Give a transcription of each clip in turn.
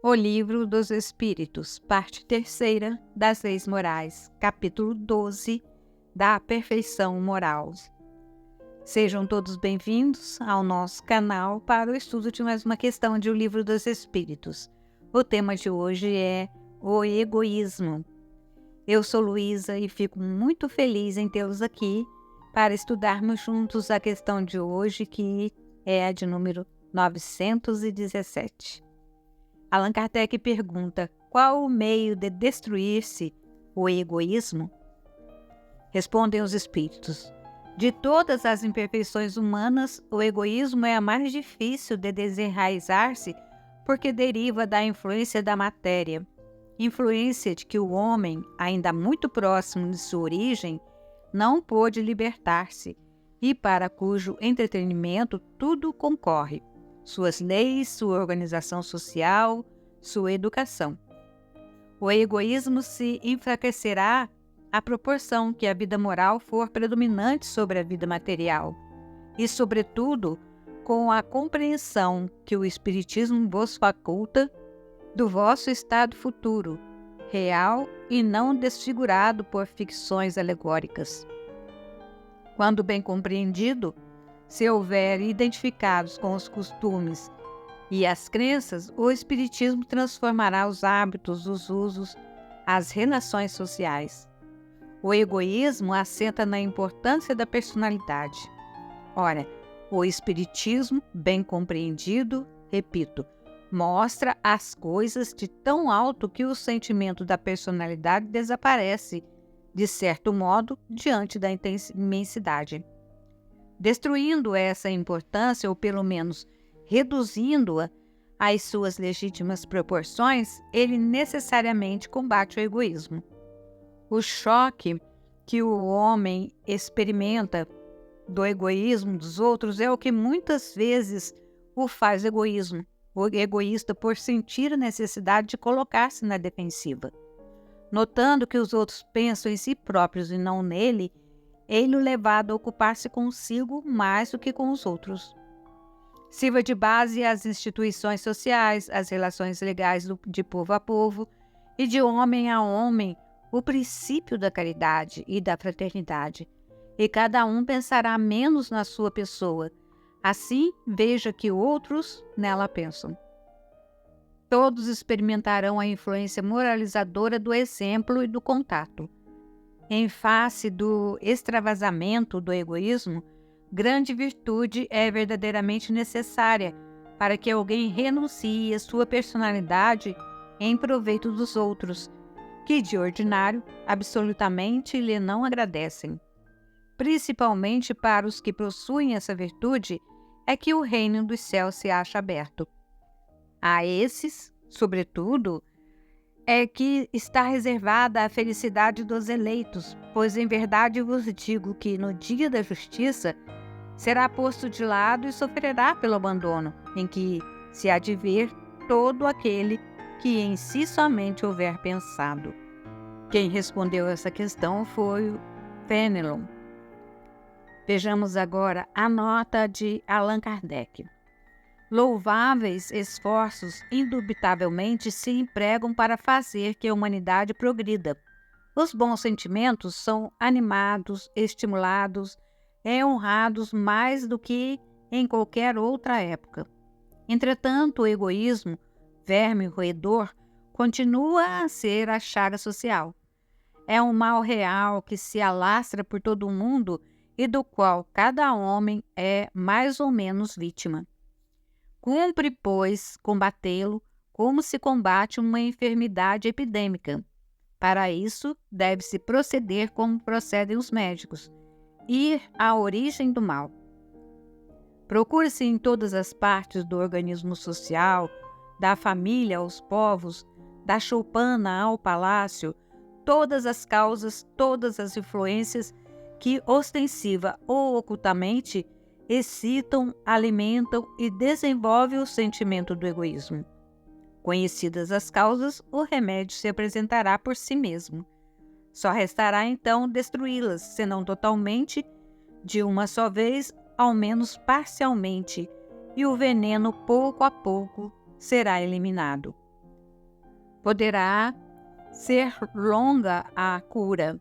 O Livro dos Espíritos, parte 3ª das Leis Morais, capítulo 12, da Perfeição Moral. Sejam todos bem-vindos ao nosso canal para o estudo de mais uma questão de O Livro dos Espíritos. O tema de hoje é o egoísmo. Eu sou Luísa e fico muito feliz em tê-los aqui para estudarmos juntos a questão de hoje, que é a de número 917. Allan Kardec pergunta: qual o meio de destruir-se o egoísmo? Respondem os espíritos: de todas as imperfeições humanas, o egoísmo é a mais difícil de desenraizar-se, porque deriva da influência da matéria, influência de que o homem, ainda muito próximo de sua origem, não pôde libertar-se, e para cujo entretenimento tudo concorre: suas leis, sua organização social, sua educação. O egoísmo se enfraquecerá à proporção que a vida moral for predominante sobre a vida material, e, sobretudo, com a compreensão que o Espiritismo vos faculta do vosso estado futuro, real e não desfigurado por ficções alegóricas. Quando bem compreendido, se houver identificados com os costumes e as crenças, o Espiritismo transformará os hábitos, os usos, as relações sociais. O egoísmo assenta na importância da personalidade. Ora, o Espiritismo, bem compreendido, repito, mostra as coisas de tão alto que o sentimento da personalidade desaparece, de certo modo, diante da imensidade. Destruindo essa importância, ou pelo menos reduzindo-a às suas legítimas proporções, ele necessariamente combate o egoísmo. O choque que o homem experimenta do egoísmo dos outros é o que muitas vezes o faz egoísta por sentir a necessidade de colocar-se na defensiva. Notando que os outros pensam em si próprios e não nele, ele o levado a ocupar-se consigo mais do que com os outros. Sirva de base às instituições sociais, às relações legais de povo a povo e de homem a homem, o princípio da caridade e da fraternidade, e cada um pensará menos na sua pessoa, assim veja que outros nela pensam. Todos experimentarão a influência moralizadora do exemplo e do contato. Em face do extravasamento do egoísmo, grande virtude é verdadeiramente necessária para que alguém renuncie à sua personalidade em proveito dos outros, que de ordinário absolutamente lhe não agradecem. Principalmente para os que possuem essa virtude é que o reino dos céus se acha aberto. A esses, sobretudo, é que está reservada a felicidade dos eleitos, pois em verdade vos digo que no dia da justiça será posto de lado e sofrerá pelo abandono, em que se há de ver todo aquele que em si somente houver pensado. Quem respondeu essa questão foi o Fenelon. Vejamos agora a nota de Allan Kardec. Louváveis esforços indubitavelmente se empregam para fazer que a humanidade progrida. Os bons sentimentos são animados, estimulados e honrados mais do que em qualquer outra época. Entretanto, o egoísmo, verme roedor, continua a ser a chaga social. É um mal real que se alastra por todo o mundo e do qual cada homem é mais ou menos vítima. Cumpre, pois, combatê-lo como se combate uma enfermidade epidêmica. Para isso, deve-se proceder como procedem os médicos, ir à origem do mal. Procure-se em todas as partes do organismo social, da família aos povos, da choupana ao palácio, todas as causas, todas as influências que, ostensiva ou ocultamente, excitam, alimentam e desenvolvem o sentimento do egoísmo. Conhecidas as causas, o remédio se apresentará por si mesmo. Só restará então destruí-las, se não totalmente, de uma só vez, ao menos parcialmente, e o veneno pouco a pouco será eliminado. Poderá ser longa a cura,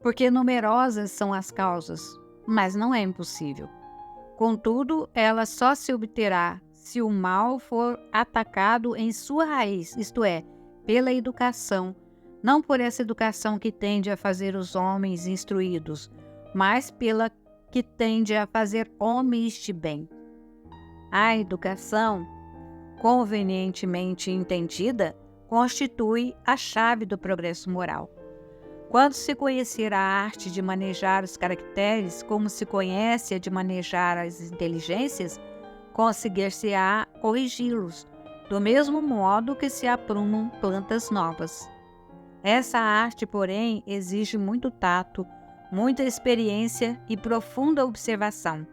porque numerosas são as causas, mas não é impossível. Contudo, ela só se obterá se o mal for atacado em sua raiz, isto é, pela educação, não por essa educação que tende a fazer os homens instruídos, mas pela que tende a fazer homens de bem. A educação, convenientemente entendida, constitui a chave do progresso moral. Quando se conhecer a arte de manejar os caracteres, como se conhece a de manejar as inteligências, conseguir-se-á corrigi-los, do mesmo modo que se aprumam plantas novas. Essa arte, porém, exige muito tato, muita experiência e profunda observação.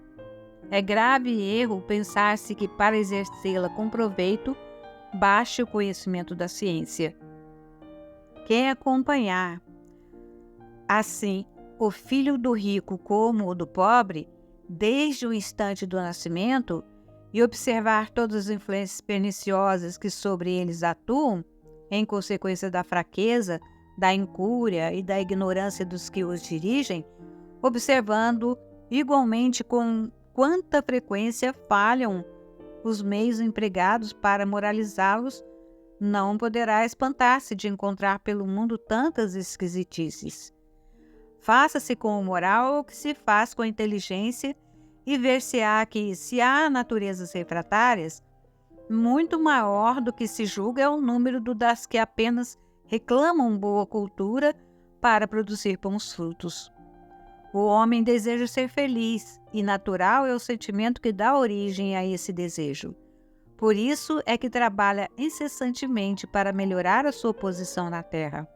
É grave erro pensar-se que para exercê-la com proveito, baste o conhecimento da ciência. Quem acompanhar, assim, o filho do rico como o do pobre, desde o instante do nascimento, e observar todas as influências perniciosas que sobre eles atuam, em consequência da fraqueza, da incúria e da ignorância dos que os dirigem, observando igualmente com quanta frequência falham os meios empregados para moralizá-los, não poderá espantar-se de encontrar pelo mundo tantas esquisitices. Faça-se com o moral o que se faz com a inteligência e ver-se-á que, se há naturezas refratárias, muito maior do que se julga é o número das que apenas reclamam boa cultura para produzir bons frutos. O homem deseja ser feliz, e natural é o sentimento que dá origem a esse desejo. Por isso é que trabalha incessantemente para melhorar a sua posição na terra,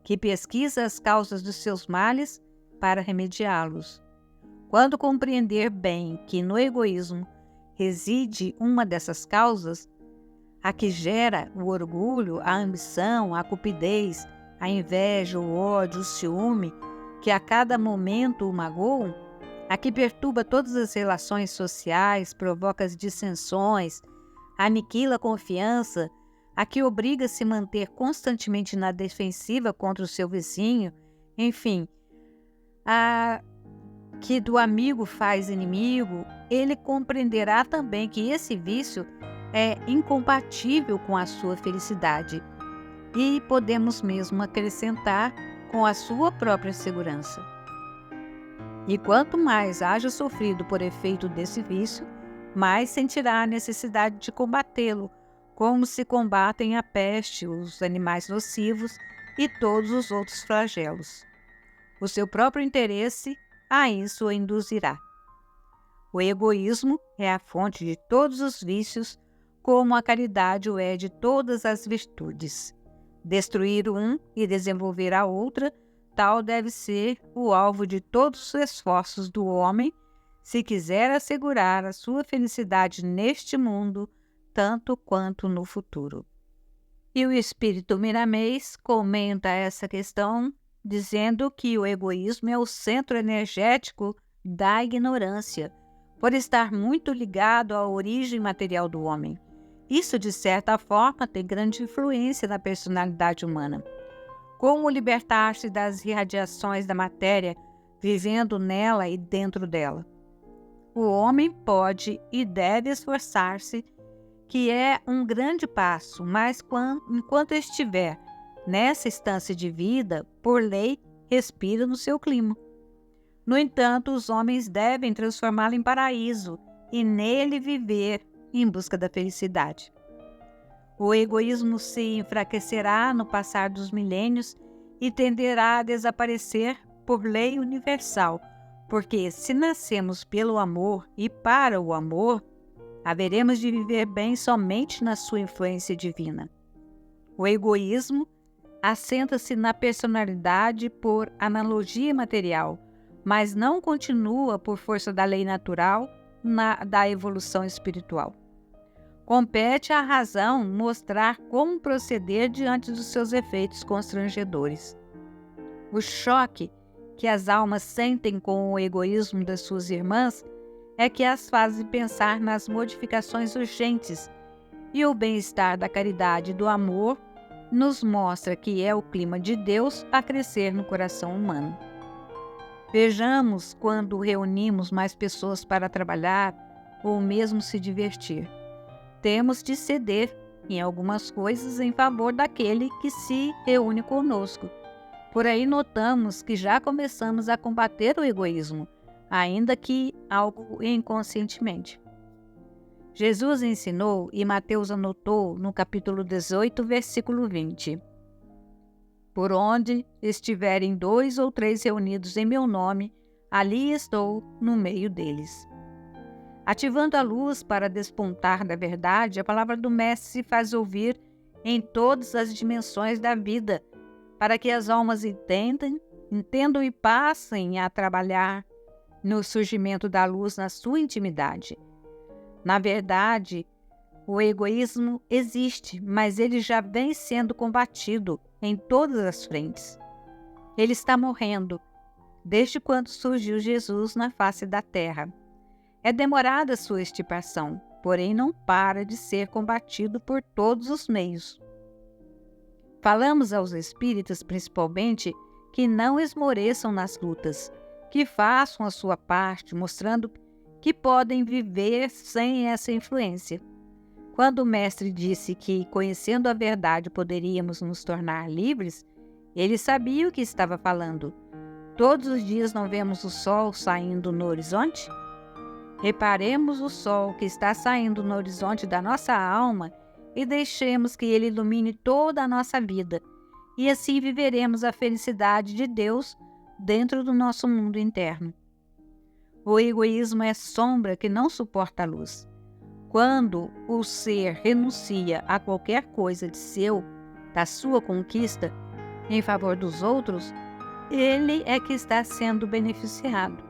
que pesquisa as causas dos seus males para remediá-los. Quando compreender bem que no egoísmo reside uma dessas causas, a que gera o orgulho, a ambição, a cupidez, a inveja, o ódio, o ciúme, que a cada momento o magoam, a que perturba todas as relações sociais, provoca as dissensões, aniquila a confiança, a que obriga a se manter constantemente na defensiva contra o seu vizinho, enfim, a que do amigo faz inimigo, ele compreenderá também que esse vício é incompatível com a sua felicidade e podemos mesmo acrescentar com a sua própria segurança. E quanto mais haja sofrido por efeito desse vício, mais sentirá a necessidade de combatê-lo, como se combatem a peste, os animais nocivos e todos os outros flagelos. O seu próprio interesse a isso o induzirá. O egoísmo é a fonte de todos os vícios, como a caridade o é de todas as virtudes. Destruir um e desenvolver a outra, tal deve ser o alvo de todos os esforços do homem, se quiser assegurar a sua felicidade neste mundo, tanto quanto no futuro. E o espírito Miramês comenta essa questão dizendo que o egoísmo é o centro energético da ignorância, por estar muito ligado à origem material do homem. Isso, de certa forma, tem grande influência na personalidade humana. Como libertar-se das irradiações da matéria, vivendo nela e dentro dela? O homem pode e deve esforçar-se, que é um grande passo, mas enquanto estiver nessa instância de vida, por lei, respira no seu clima. No entanto, os homens devem transformá-lo em paraíso e nele viver em busca da felicidade. O egoísmo se enfraquecerá no passar dos milênios e tenderá a desaparecer por lei universal, porque se nascemos pelo amor e para o amor, haveremos de viver bem somente na sua influência divina. O egoísmo assenta-se na personalidade por analogia material, mas não continua por força da lei natural da evolução espiritual. Compete à razão mostrar como proceder diante dos seus efeitos constrangedores. O choque que as almas sentem com o egoísmo das suas irmãs é que as fazem pensar nas modificações urgentes, e o bem-estar da caridade e do amor nos mostra que é o clima de Deus a crescer no coração humano. Vejamos quando reunimos mais pessoas para trabalhar ou mesmo se divertir. Temos de ceder em algumas coisas em favor daquele que se reúne conosco. Por aí notamos que já começamos a combater o egoísmo, ainda que algo inconscientemente. Jesus ensinou e Mateus anotou no capítulo 18, versículo 20. Por onde estiverem 2 ou 3 reunidos em meu nome, ali estou no meio deles. Ativando a luz para despontar da verdade, a palavra do Mestre se faz ouvir em todas as dimensões da vida, para que as almas entendam e passem a trabalhar no surgimento da luz na sua intimidade. Na verdade, o egoísmo existe, mas ele já vem sendo combatido em todas as frentes. Ele está morrendo desde quando surgiu Jesus na face da terra. É demorada a sua extirpação, porém não para de ser combatido por todos os meios. Falamos aos espíritas, principalmente, que não esmoreçam nas lutas, que façam a sua parte, mostrando que podem viver sem essa influência. Quando o Mestre disse que, conhecendo a verdade, poderíamos nos tornar livres, ele sabia o que estava falando. Todos os dias não vemos o sol saindo no horizonte? Reparemos o sol que está saindo no horizonte da nossa alma e deixemos que ele ilumine toda a nossa vida, e assim viveremos a felicidade de Deus dentro do nosso mundo interno. O egoísmo é sombra que não suporta a luz. Quando o ser renuncia a qualquer coisa de seu, da sua conquista, em favor dos outros, ele é que está sendo beneficiado.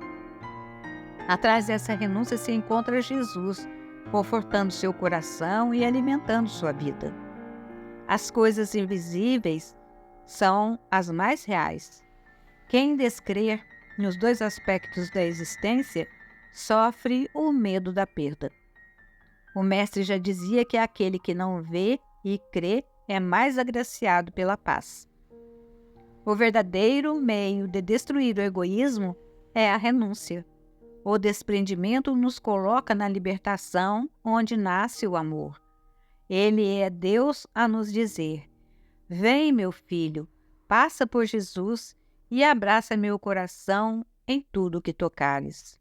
Atrás dessa renúncia se encontra Jesus, confortando seu coração e alimentando sua vida. As coisas invisíveis são as mais reais. Quem descrer nos 2 aspectos da existência sofre o medo da perda. O Mestre já dizia que aquele que não vê e crê é mais agraciado pela paz. O verdadeiro meio de destruir o egoísmo é a renúncia. O desprendimento nos coloca na libertação, onde nasce o amor. Ele é Deus a nos dizer: vem, meu filho, passa por Jesus e abraça meu coração em tudo que tocares.